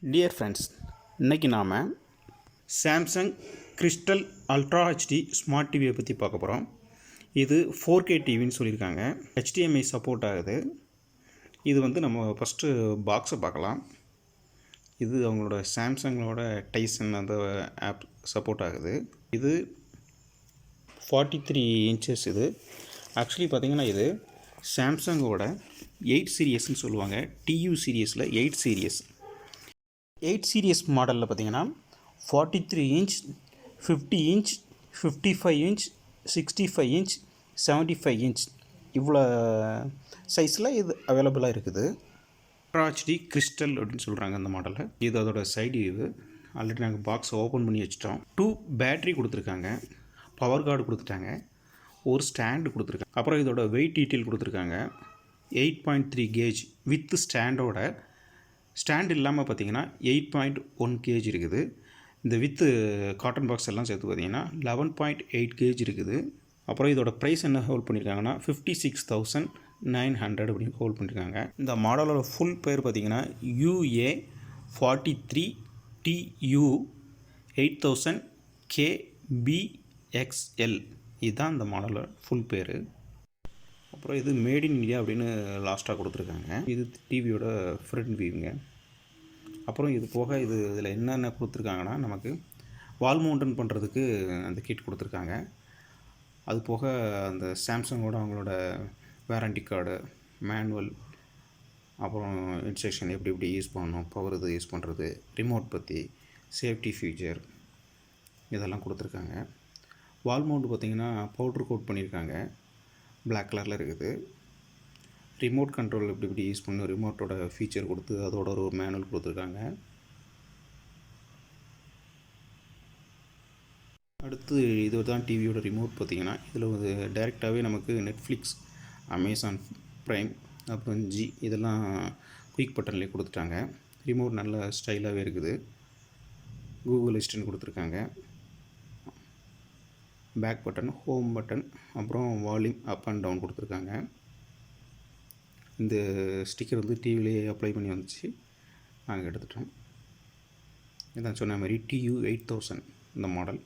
Dear friends, இன்றைக்கி நாம் Samsung crystal ultra HD smart டிவியை பற்றி பார்க்க போகிறோம். இது 4K டிவின்னு சொல்லியிருக்காங்க. HDMI சப்போர்ட் ஆகுது. இது வந்து நம்ம ஃபஸ்ட்டு பாக்ஸை பார்க்கலாம். இது அவங்களோட சாம்சங்களோட டைசன் அந்த ஆப் சப்போர்ட் ஆகுது. இது 43 இன்ச்சஸ். இது ஆக்சுவலி பார்த்திங்கன்னா இது சாம்சங்கோட 8 சீரியஸ்ன்னு சொல்லுவாங்க. TU சீரியஸில் 8 serious. 8 சீரியஸ் மாடலில் பார்த்தீங்கன்னா 43 inch, 50 inch, 55 inch, 65 inch, 75 inch இவ்வளோ சைஸில் இது அவைலபிளாக இருக்குது. அல்ட்ரா கிறிஸ்டல் அப்படின்னு சொல்கிறாங்க அந்த மாடலில். இது அதோட சைடு இது. ஆல்ரெடி நாங்கள் பாக்ஸை ஓப்பன் பண்ணி வச்சிட்டோம். 2 பேட்ரி கொடுத்துருக்காங்க, பவர் கார்டு கொடுத்துட்டாங்க, ஒரு ஸ்டாண்டு கொடுத்துருக்காங்க. அப்புறம் இதோட வெயிட் டீட்டெயில் கொடுத்துருக்காங்க. 8.3 கேஜ் வித் ஸ்டாண்டோட. ஸ்டாண்ட் இல்லாமல் பார்த்தீங்கன்னா 8.1 கேஜ் இருக்குது. இந்த வித்து காட்டன் பாக்ஸ் எல்லாம் சேர்த்து பார்த்தீங்கன்னா 11.8 கேஜ் இருக்குது. அப்புறம் இதோட ப்ரைஸ் என்ன ஹோல்ட் பண்ணியிருக்காங்கன்னா 56,900 அப்படின்னு ஹோல்ட் பண்ணியிருக்காங்க. இந்த மாடலோட ஃபுல் பேர் பார்த்தீங்கன்னா UA43TU 8000 KBXL. இதுதான் இந்த மாடலோட ஃபுல் பேர். அப்புறம் இது மேட் இன் இந்தியா அப்படின்னு லாஸ்ட்டாக கொடுத்துருக்காங்க. இது டிவியோட ஃப்ரண்ட் வியூங்க. அப்புறம் இது போக இதில் என்னென்ன கொடுத்துருக்காங்கன்னா நமக்கு வால் மவுண்டன் பண்ணுறதுக்கு அந்த கிட் கொடுத்துருக்காங்க. அது போக அந்த சாம்சங்கோட அவங்களோட வாரண்டி கார்டு, மேனுவல், அப்புறம் இன்ஸ்ட்ரக்ஷன் எப்படி யூஸ் பண்ணணும், பவர் இது யூஸ் பண்ணுறது, ரிமோட் பற்றி, சேஃப்டி ஃபீச்சர் இதெல்லாம் கொடுத்துருக்காங்க. வால் மவுண்ட் பார்த்திங்கன்னா பவுட்ரு கோட் பண்ணியிருக்காங்க, பிளாக் கலரில் இருக்குது. ரிமோட் கண்ட்ரோல் எப்படி யூஸ் பண்ணணும், ரிமோட்டோட ஃபீச்சர் கொடுத்து அதோட ஒரு மேனுவல் கொடுத்துருக்காங்க. அடுத்து இது தான் டிவியோட ரிமோட் பார்த்திங்கன்னா இதில் வந்து டைரெக்டாகவே நமக்கு நெட்ஃப்ளிக்ஸ், அமேசான் ப்ரைம், அப்புறம் ஜி இதெல்லாம் குயிக் பட்டன்லேயே கொடுத்துட்டாங்க. ரிமோட் நல்ல ஸ்டைலாகவே இருக்குது. கூகுள் அசிஸ்டன்ட் கொடுத்துருக்காங்க. பேக் பட்டன், ஹோம் பட்டன், அப்புறம் வால்யூம் அப் அண்ட் டவுன் கொடுத்துருக்காங்க. இந்த ஸ்டிக்கர் வந்து டிவிலேயே அப்ளை பண்ணி வந்துச்சு, நாங்கள் எடுத்துட்டோம். இதான் சொன்ன மாதிரி TU 8000 இந்த மாடல்.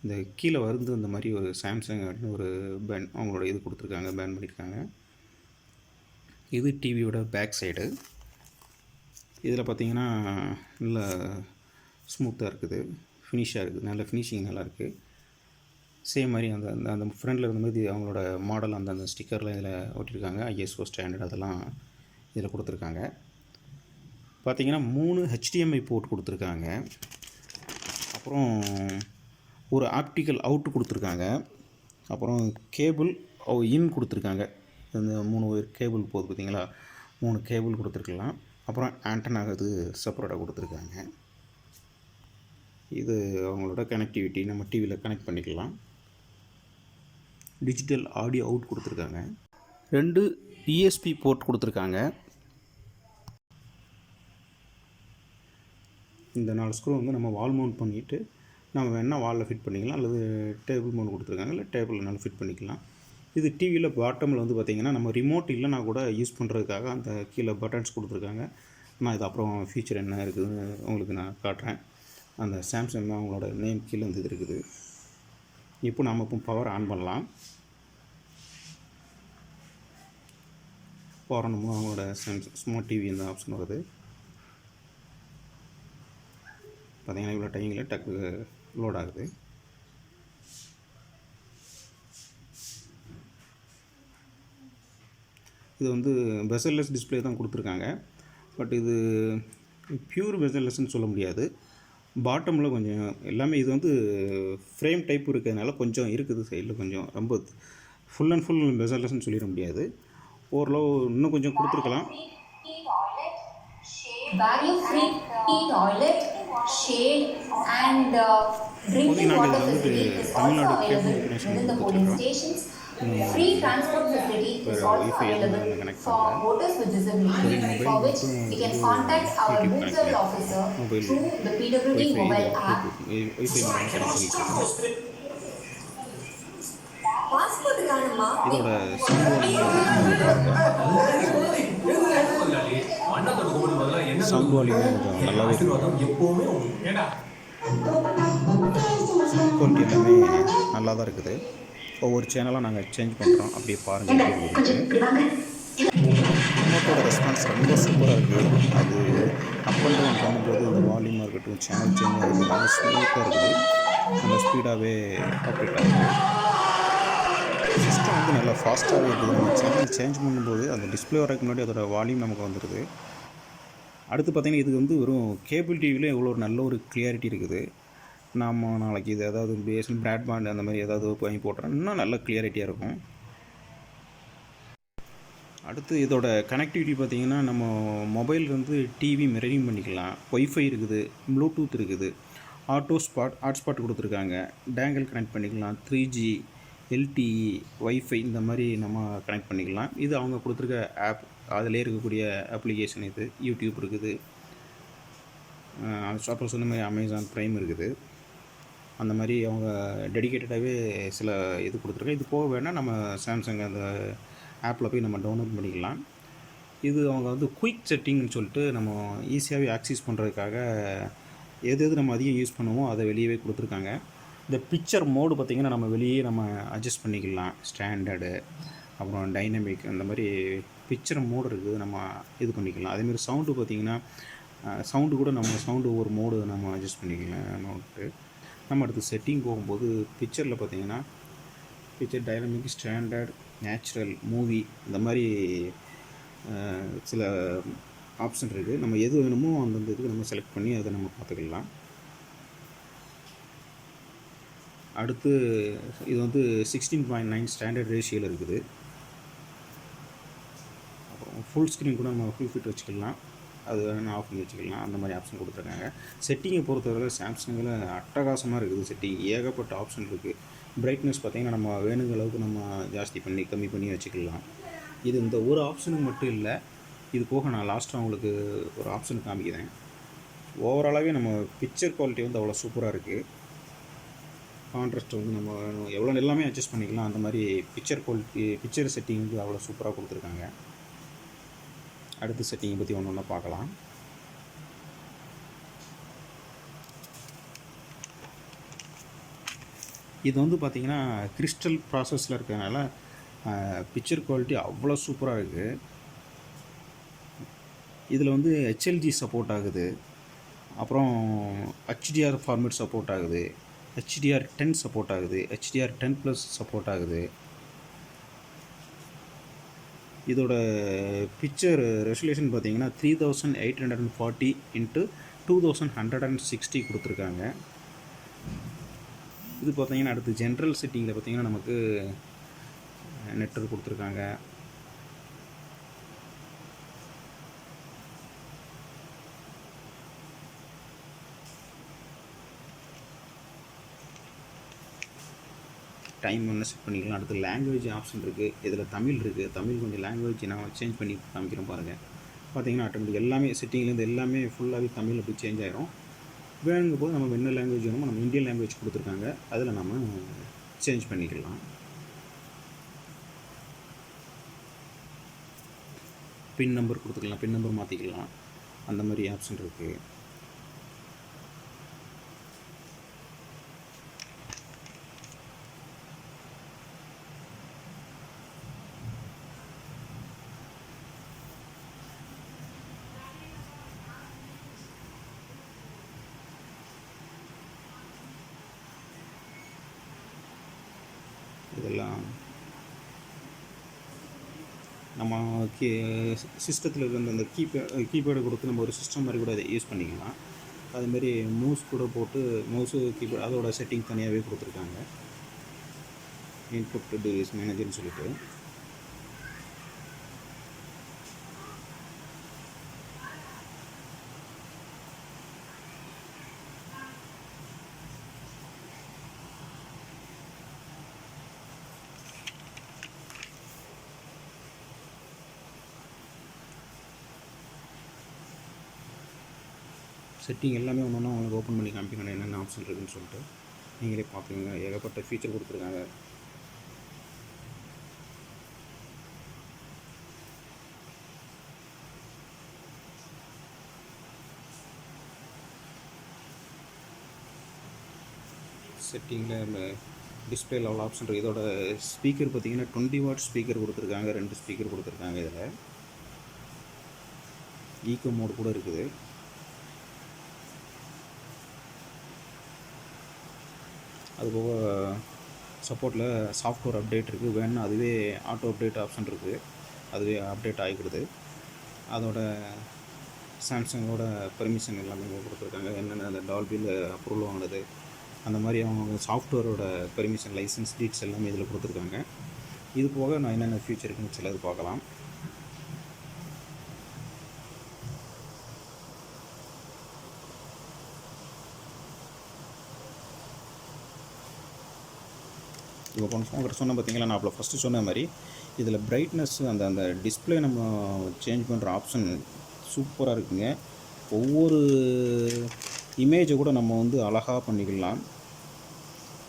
இந்த கீழே வந்து இந்த மாதிரி ஒரு சாம்சங் அப்படின்னு ஒரு பேன் அவங்களோட இது கொடுத்துருக்காங்க, பேன் பண்ணியிருக்காங்க. இது டிவியோட பேக் சைடு. இதில் பார்த்திங்கன்னா நல்ல ஸ்மூத்தாக இருக்குது, ஃபினிஷாக இருக்குது, நல்ல ஃபினிஷிங் நல்லாயிருக்கு. சேம் மாதிரி அந்த அந்த ஃப்ரண்டில் இருந்த மாதிரி அவங்களோட மாடல் அந்த ஸ்டிக்கரில் இதில் ஒட்டியிருக்காங்க. ISO ஸ்டாண்டர்ட் அதெல்லாம் இதில் கொடுத்துருக்காங்க. பார்த்திங்கன்னா 3 HDMI போர்ட் கொடுத்துருக்காங்க. அப்புறம் ஒரு ஆப்டிக்கல் அவுட்டு கொடுத்துருக்காங்க. அப்புறம் கேபிள் இன் கொடுத்துருக்காங்க. இந்த 3 கேபிள் போகுது பார்த்திங்களா, 3 கேபிள் கொடுத்துருக்கலாம். அப்புறம் ஆண்டனா இது செப்பரேட்டாக கொடுத்துருக்காங்க. இது அவங்களோட கனெக்டிவிட்டி, நம்ம டிவியில் கனெக்ட் பண்ணிக்கலாம். டிஜிட்டல் ஆடியோ அவுட் கொடுத்துருக்காங்க. 2 ESP போர்ட் கொடுத்துருக்காங்க. இந்த 4 ஸ்க்ரூ வந்து நம்ம வால் மவுண்ட் பண்ணிவிட்டு நம்ம வேணால் வாலில் ஃபிட் பண்ணிக்கலாம், அல்லது டேபிள் மவுண்ட் கொடுத்துருக்காங்க, இல்லை டேபிள்னாலும் ஃபிட் பண்ணிக்கலாம். இது டிவியில் பாட்டமில் வந்து பார்த்திங்கன்னா நம்ம ரிமோட் இல்லைனா கூட யூஸ் பண்ணுறதுக்காக அந்த கீழே பட்டன்ஸ் கொடுத்துருக்காங்க. நான் இது அப்புறம் ஃபீச்சர் என்ன இருக்குதுன்னு உங்களுக்கு நான் காட்டுறேன். அந்த சாம்சங் அவங்களோட நேம் கீழே வந்து இது இருக்குது. இப்போ நாம் இப்போ பவர் ஆன் பண்ணலாம். போகிறோம் அவங்களோட சாம்சங் ஸ்மார்ட் டிவி இந்த ஆப்ஷன் வருது. பார்த்திங்கன்னா இவ்வளோ டைமில் டக்கு லோட் ஆகுது. இது வந்து பெசல்லெஸ் டிஸ்பிளே தான் கொடுத்துருக்காங்க. பட் இது பியூர் பெசல்லெஸ்ன்னு சொல்ல முடியாது. பாட்டமில் கொஞ்சம் எல்லாமே இது வந்து ஃப்ரேம் டைப் இருக்கிறதுனால கொஞ்சம் இருக்குது சைடில், கொஞ்சம் ரொம்ப ஃபுல் அண்ட் ஃபுல் பெசல்லெஸ்ன்னு சொல்லிட முடியாது. ஓரளவு இன்னும் கொஞ்சம் கொடுத்துருக்கலாம். நாங்கள் இதில் வந்து தமிழ்நாடு கேபிள் கனெக்ஷன் கொடுத்துருக்கோம். Free transport facility is also available for voters with disability, for which we can contact our booth level officer through the PWD mobile app. இதோட சவுண்ட் வால்யூமும் கொஞ்சம் நல்லாவே இருக்குது. சவுண்ட் குவாலிட்டி எல்லாமே நல்லா தான் இருக்குது. ஒவ்வொரு சேனலாக நாங்கள் சேஞ்ச் பண்ணுறோம். அப்படியே பாருங்கள் எப்படி இருக்குதுன்ட்டு. ரிமோட்டோட ரெஸ்பான்ஸ் ரொம்ப சூப்பராக இருக்குது. அது அப் அண்ட் டவுன் பண்ணும்போது இந்த வால்யூமாக இருக்கட்டும், சேனல் சேஞ்ச் ஆகிறது ரொம்ப ஸ்மூத்தாக இருக்குது. நல்லா ஸ்பீடாகவே ஆப்ரேட் ஆகுது. சிஸ்டம் வந்து நல்லா ஃபாஸ்ட்டாகவே இருக்குது. நம்ம சேனல் சேஞ்ச் பண்ணும்போது அந்த டிஸ்பிளே வரதுக்கு முன்னாடி அதோட வால்யூம் நமக்கு வந்துடுது. அடுத்து பார்த்திங்கன்னா இது வந்து வெறும் கேபிள் டிவியில் எவ்வளோ ஒரு நல்ல ஒரு கிளியாரிட்டி இருக்குது. நம்ம நாளைக்கு இது ஏதாவது பேஸ்ட் பிராட்பேண்ட் அந்த மாதிரி ஏதாவது வாங்கி போட்டோம்னா இன்னும் நல்ல கிளியாரிட்டியாக இருக்கும். அடுத்து இதோட கனெக்டிவிட்டி பார்த்திங்கன்னா நம்ம மொபைல் வந்து டிவி மிரரிங் பண்ணிக்கலாம். ஒய்ஃபை இருக்குது, ப்ளூடூத் இருக்குது, ஹாட்ஸ்பாட் கொடுத்துருக்காங்க, டேங்கிள் கனெக்ட் பண்ணிக்கலாம், 3G, LTE, ஒய்ஃபை இந்த மாதிரி நம்ம கனெக்ட் பண்ணிக்கலாம். இது அவங்க கொடுத்துருக்க ஆப், அதிலே இருக்கக்கூடிய அப்ளிகேஷன். இது யூடியூப் இருக்குது, அப்புறம் சொன்ன மாதிரி அமேசான் ப்ரைம் இருக்குது. அந்த மாதிரி அவங்க டெடிக்கேட்டடாகவே சில இது கொடுத்துருக்காங்க. இது போக வேணால் நம்ம சாம்சங் அந்த ஆப்பில் போய் நம்ம டவுன்லோட் பண்ணிக்கலாம். இது அவங்க வந்து குயிக் செட்டிங்னு சொல்லிட்டு நம்ம ஈஸியாகவே ஆக்சஸ் பண்ணுறதுக்காக எது நம்ம அதிகம் யூஸ் பண்ணுவோம் அதை வெளியவே கொடுத்துருக்காங்க. இந்த பிக்சர் மோடு பார்த்திங்கன்னா நம்ம வெளியே நம்ம அட்ஜஸ்ட் பண்ணிக்கலாம். ஸ்டாண்டர்டு, அப்புறம் டைனமிக், அந்த மாதிரி பிக்சர் மோடு இருக்குது, நம்ம இது பண்ணிக்கலாம். அதேமாதிரி சவுண்டு பார்த்திங்கன்னா சவுண்டு கூட நம்ம சவுண்டு ஒரு மோடு நம்ம அட்ஜஸ்ட் பண்ணிக்கலாம். நம்ம அடுத்து செட்டிங் போகும்போது பிக்சரில் பார்த்திங்கன்னா picture dynamic, standard, natural, movie இந்த மாதிரி சில ஆப்ஷன் இருக்குது. நம்ம எது வேணுமோ அந்தந்த இதுக்கு நம்ம செலக்ட் பண்ணி அதை நம்ம பார்த்துக்கலாம். அடுத்து இது வந்து 16:9 ஸ்டாண்டர்ட் ரேஷியோவில் இருக்குது. அப்புறம் ஃபுல் ஸ்க்ரீன் கூட நம்ம ஃபுல் ஃபிட் வச்சுக்கலாம், அது வேணும் ஆஃப் பண்ணி வச்சுக்கலாம். அந்த மாதிரி ஆப்ஷன் கொடுத்துருக்காங்க. செட்டிங்கை பொறுத்தவரை சாம்சங்கில் அட்டகாசமாக இருக்குது. செட்டிங் ஏகப்பட்ட ஆப்ஷன் இருக்குது. பிரைட்னஸ் பார்த்திங்கன்னா நம்ம வேணுங்கிற அளவுக்கு நம்ம ஜாஸ்தி பண்ணி கம்மி பண்ணி வச்சுக்கலாம். இது இந்த ஒரு ஆப்ஷனுக்கு மட்டும் இல்லை, இது போக நான் லாஸ்ட்டாக உங்களுக்கு ஒரு ஆப்ஷன் காமிக்கிறேன். ஓவராலாகவே நம்ம பிக்சர் குவாலிட்டி வந்து அவ்வளோ சூப்பராக இருக்குது. கான்ட்ராஸ்ட் வந்து நம்ம எவ்வளோ எல்லாமே அட்ஜஸ்ட் பண்ணிக்கலாம். அந்த மாதிரி பிக்சர் குவாலிட்டி, பிக்சர் செட்டிங் வந்து அவ்வளோ சூப்பராக கொடுத்துருக்காங்க. அடுத்த செட்டிங்கை பற்றி ஒன்று ஒன்றா பார்க்கலாம். இது வந்து பார்த்திங்கன்னா கிறிஸ்டல் ப்ராசஸில் இருக்கிறதுனால பிக்சர் குவாலிட்டி அவ்வளோ சூப்பராக இருக்குது. இதில் வந்து HLG சப்போர்ட் ஆகுது, அப்புறம் HDR ஃபார்மேட் சப்போர்ட் ஆகுது, HDR10 சப்போர்ட் ஆகுது, HDR10+ சப்போர்ட் ஆகுது. இதோட பிக்சர் ரெசல்யூஷன் பார்த்திங்கன்னா 3840 × 2160 கொடுத்துருக்காங்க. இது பார்த்திங்கன்னா அடுத்து ஜென்ரல் செட்டிங்கில் பார்த்திங்கன்னா நமக்கு நெட்வொர்க் கொடுத்துருக்காங்க. டைம் ஒன்று செட் பண்ணிக்கலாம். அடுத்து லாங்குவேஜ் ஆப்ஷன் இருக்குது. இதில் தமிழ் இருக்குது. தமிழ் கொஞ்சம் லாங்குவேஜ் நான் சேஞ்ச் பண்ணி காமிக்கிறேன் பாருங்கள். பார்த்திங்கன்னா ஆட்டோமேட்டிக் எல்லாமே செட்டிங்லேருந்து எல்லாமே ஃபுல்லாகவே தமிழ் அப்படி சேஞ்ச் ஆகிரும். வேணுங்கும் போது நம்ம என்ன லாங்குவேஜ் வேணுமோ நம்ம இந்தியன் லாங்குவேஜ் கொடுத்துருக்காங்க, அதில் நம்ம சேஞ்ச் பண்ணிக்கலாம். பின் நம்பர் கொடுத்துக்கலாம், பின் நம்பர் மாற்றிக்கலாம். அந்த மாதிரி ஆப்ஷன் இருக்குது. இதெல்லாம் நம்ம சிஸ்டத்தில் இருக்க அந்த கீபேடை கொடுத்து நம்ம ஒரு சிஸ்டம் மாதிரி கூட அதை யூஸ் பண்ணிக்கலாம். அதுமாரி மவுஸ் கூட போட்டு மவுஸு கீபேட் அதோட செட்டிங் தனியாகவே கொடுத்துருக்காங்க. இன்புட் டிவைஸ் மேனேஜர்னு சொல்லிட்டு செட்டிங் எல்லாமே ஒன்று ஒன்றா உங்களுக்கு ஓப்பன் பண்ணி காமிக்கணும் என்னென்ன ஆப்ஷன் இருக்குதுன்னு சொல்லிட்டு நீங்களே பார்த்துங்க. ஏகப்பட்ட ஃபீச்சர் கொடுத்துருக்காங்க. செட்டிங்கில் டிஸ்பிளே லெவல் ஆப்ஷன் இருக்குது. இதோட ஸ்பீக்கர் பார்த்தீங்கன்னா 20 வாட் ஸ்பீக்கர் கொடுத்துருக்காங்க, 2 ஸ்பீக்கர் கொடுத்துருக்காங்க. இதில் ஈகோ மோட் கூட இருக்குது. அதுபோக சப்போர்ட்டில் சாஃப்ட்வேர் அப்டேட் இருக்குது. வேணுன்னா அதுவே ஆட்டோ அப்டேட் ஆப்ஷன் இருக்குது, அதுவே அப்டேட் ஆகிக்கிடுது. அதோட சாம்சங்கோட பெர்மிஷன் எல்லாமே கொடுத்துருக்காங்க. என்னென்ன அந்த டால்பியில் அப்ரூவல் வாங்கினது அந்த மாதிரி அவங்க சாஃப்ட்வேரோட பெர்மிஷன் லைசன்ஸ் டீட்ஸ் எல்லாமே இதில் கொடுத்துருக்காங்க. இது போக நான் என்னென்ன ஃபியூச்சர் இருக்குன்னு சிலது பார்க்கலாம். இப்போ உங்கள்கிட்ட சொன்ன பார்த்தீங்களா, நான் அப்போ ஃபஸ்ட்டு சொன்ன மாதிரி இதில் பிரைட்னஸ் அந்த டிஸ்பிளே நம்ம சேஞ்ச் பண்ணுற ஆப்ஷன் சூப்பராக இருக்குங்க. ஒவ்வொரு இமேஜை கூட நம்ம வந்து அழகாக பண்ணிக்கலாம்.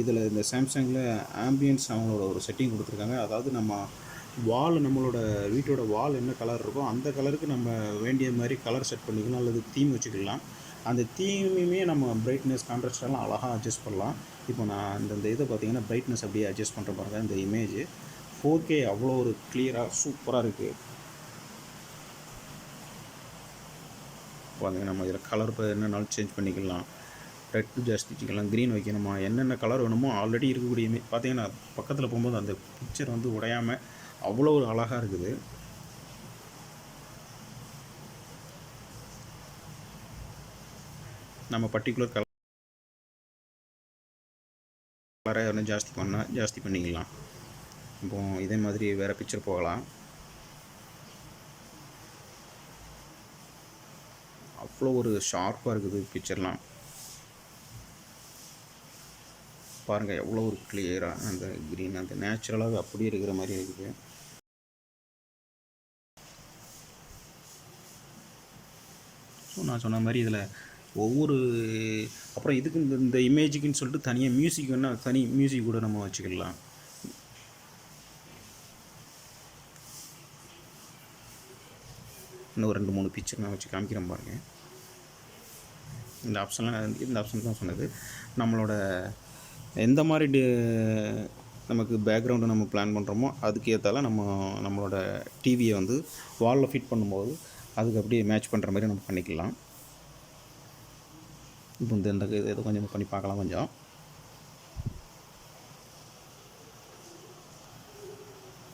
இதில் இந்த சாம்சங்கில் ஆம்பியன்ஸ் அவங்களோட ஒரு செட்டிங் கொடுத்துருக்காங்க. அதாவது நம்மளோட வீட்டோட வால் என்ன கலர் இருக்கோ அந்த கலருக்கு நம்ம வேண்டிய மாதிரி கலர் செட் பண்ணிக்கலாம், அல்லது தீம் வச்சுக்கலாம். அந்த தீமையுமே நம்ம பிரைட்னஸ் கான்ட்ராஸ்டெல்லாம் அழகாக அட்ஜஸ்ட் பண்ணலாம். இப்போ நான் இந்த இதை பார்த்தீங்கன்னா பிரைட்னஸ் அப்படியே அட்ஜஸ்ட் பண்ணுற பாருங்க. இந்த இமேஜ் 4K அவ்வளோ ஒரு கிளியராக சூப்பராக இருக்குது. பார்த்தீங்கன்னா நம்ம இதில் கலர் இப்போ என்னன்னாலும் சேஞ்ச் பண்ணிக்கலாம். ரெட் ஜாஸ்தி வச்சுக்கலாம், க்ரீன் வைக்கணுமா, என்னென்ன கலர் வேணுமோ ஆல்ரெடி இருக்கக்கூடிய இமேஜ் பார்த்தீங்கன்னா பக்கத்தில் போகும்போது அந்த பிக்சர் வந்து உடையாமல் அவ்வளோ ஒரு அழகாக இருக்குது. நம்ம பர்டிகுலர் கலரை ஒன்று ஜாஸ்தி பண்ணிக்கலாம். இப்போ இதே மாதிரி வேறு பிக்சர் போகலாம். அவ்வளோ ஒரு ஷார்ப்பாக இருக்குது பிக்சர்லாம். பாருங்கள் எவ்வளோ ஒரு கிளியராக அந்த க்ரீன் அந்த நேச்சுரலாகவே அப்படியே இருக்கிற மாதிரி இருக்குது. ஸோ நான் சொன்ன மாதிரி இதில் ஒவ்வொரு அப்புறம் இதுக்கு இந்த இமேஜுக்குன்னு சொல்லிட்டு தனியாக மியூசிக் வேணால் தனி மியூசிக் கூட நம்ம வச்சுக்கலாம். இன்னும் 2-3 பிக்சர் நான் வச்சு காமிக்கிறேன் பாருங்கள். இந்த ஆப்ஷன் தான் சொன்னது. நம்மளோட எந்த மாதிரி நமக்கு பேக்ரவுண்டை நம்ம பிளான் பண்ணுறோமோ அதுக்கு ஏற்றால நம்மளோட டிவியை வந்து வாலில் ஃபிட் பண்ணும்போது அதுக்கு அப்படியே மேட்ச் பண்ணுற மாதிரி நம்ம பண்ணிக்கலாம். இப்போ இந்த இதை கொஞ்சம் பண்ணி பார்க்கலாம். கொஞ்சம்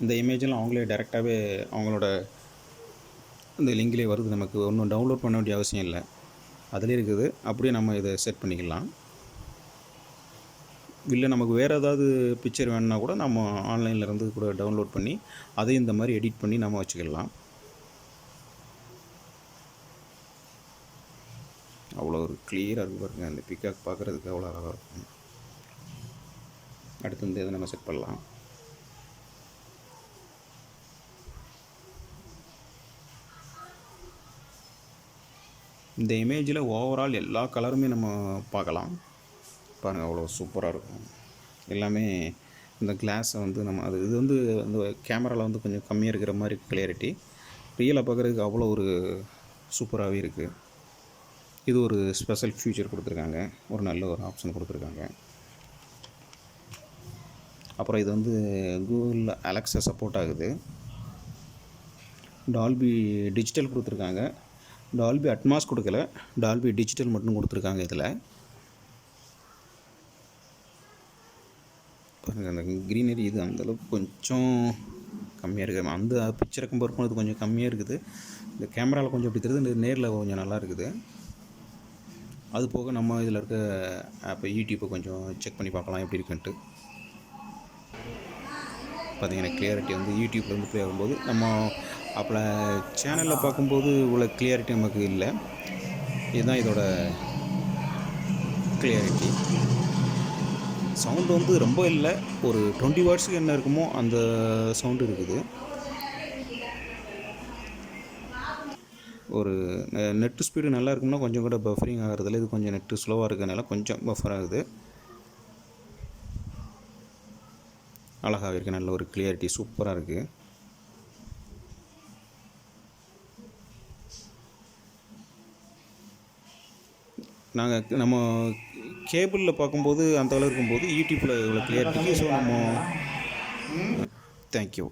இந்த இமேஜெல்லாம் அவங்களே டைரெக்டாகவே அவங்களோட இந்த லிங்க்லேயே வருது. நமக்கு ஒன்றும் டவுன்லோட் பண்ண வேண்டிய அவசியம் இல்லை, அதிலே இருக்குது. அப்படியே நம்ம இதை செட் பண்ணிக்கலாம். இல்லை நமக்கு வேறு ஏதாவது பிக்சர் வேணுன்னா கூட நம்ம ஆன்லைனில் இருந்து கூட டவுன்லோட் பண்ணி அதையும் இந்த மாதிரி எடிட் பண்ணி நம்ம வச்சுக்கலாம். அவ்வளோ ஒரு கிளியராக இருக்குது பாருங்க. அந்த பிக்காக் பார்க்குறதுக்கு அவ்வளோ அழகாக இருக்கும். அடுத்து இந்த இதை நம்ம செட் பண்ணலாம். இந்த இமேஜில் ஓவரால் எல்லா கலருமே நம்ம பார்க்கலாம். பாருங்கள் அவ்வளோ சூப்பராக இருக்கும். எல்லாமே இந்த கிளாஸை வந்து இது வந்து இந்த கேமராவில் வந்து கொஞ்சம் கம்மியாக இருக்கிற மாதிரி கிளியரிட்டி, ரியலாக பார்க்குறதுக்கு அவ்வளோ ஒரு சூப்பராகவே இருக்குது. இது ஒரு ஸ்பெஷல் ஃபீச்சர் கொடுத்துருக்காங்க, ஒரு நல்ல ஒரு ஆப்ஷன் கொடுத்துருக்காங்க. அப்புறம் இது வந்து கூகுள் அலெக்ஸா சப்போர்ட் ஆகுது. டால்பி டிஜிட்டல் கொடுத்துருக்காங்க, டால்பி அட்மாஸ் கொடுக்கல, டால்பி டிஜிட்டல் மட்டும் கொடுத்துருக்காங்க. இதில் பாருங்கள் அந்த க்ரீனரி இது அந்தளவுக்கு கொஞ்சம் கம்மியாக இருக்குது. அந்த பிக்சரை கம்பேர் பண்ணது கொஞ்சம் கம்மியாக இருக்குது. இந்த கேமராவில் கொஞ்சம் அப்படி தெரியுது, இந்த நேரில் கொஞ்சம் நல்லா இருக்குது. அது போக நம்ம இதில் இருக்க ஆப்பை யூடியூப்பை கொஞ்சம் செக் பண்ணி பார்க்கலாம் எப்படி இருக்குன்ட்டு. பார்த்திங்கன்னா கிளியாரிட்டி வந்து யூடியூப்பில் வந்து ப்ளே ஆகும்போது நம்ம அப்போ சேனலில் பார்க்கும்போது இவ்வளோ கிளியாரிட்டி நமக்கு இல்லை. இதுதான் இதோட கிளியாரிட்டி. சவுண்டு வந்து ரொம்ப இல்லை, ஒரு 20 வாட்ஸுக்கு என்ன இருக்குமோ அந்த சவுண்டு இருக்குது. ஒரு நெட்டு ஸ்பீடு நல்லா இருக்கும்னா கொஞ்சம் கூட பஃபரிங் ஆகிறதுல இது கொஞ்சம் நெட்டு ஸ்லோவாக இருக்கிறதுனால கொஞ்சம் பஃபர் ஆகுது. அழகாக இருக்குது, நல்ல ஒரு கிளியாரிட்டி சூப்பராக இருக்குது. நம்ம கேபிளில் பார்க்கும்போது அந்த அளவு இருக்கும்போது யூடியூப்பில் இவ்வளோ கிளியாரிட்டிக்கு. ஸோ நம்ம தேங்க்யூ.